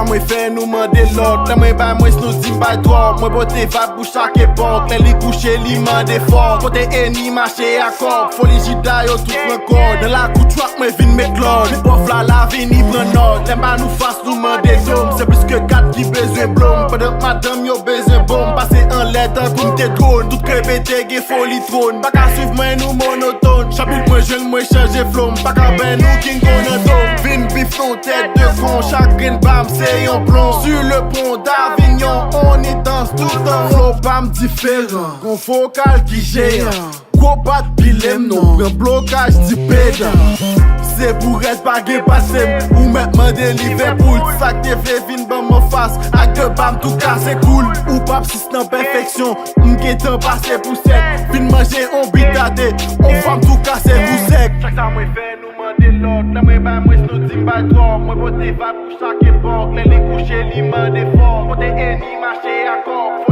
sa mwen fè nou mande lot. Lè mwen bay mwen snou dim bay drop. Mwen bote vibe pou chak epok. Lè li kouche li mande fort. Kote eni mache akop. Foli jida yo tout mwen kod. Dans la koutouak mwen vin me klod. Bof la vini pren not. Lè mba nou fas nou mande dom. C'est plus que 4 qui bezwen blom. Pendant madame yo bezwen bom. Pase en lettre koum te drone. Tout krepete ge foli trône. Baka suiv mwen nou monotone. Chapil mwen jen mwen chanje flom. Baka ben nou king konodom. Vin bifon tête de front. Chagrin bam c'est yon plomb. Sur le pont d'Avignon on y danse tout le temps. Flow bam différent. Gon vocal qui géant. Gros bat bilem non. Pren blocage di pédant. C'est pour être bagué passé. Ou maintenant des Liverpool. Sac te fait vin ban mon face. Ak de bam tout cas c'est cool. Ou pap si c'est en perfection. M'getan passé pour sec. Vin manger on bitade. On femme tout cassé pour sec. Chaque temps moi fait nous mande l'autre. Là moi bay moi snou dim bay drop. Moi bote vibe pour chaque époque. Lè li couche li mande fort. Kote eni marché akor.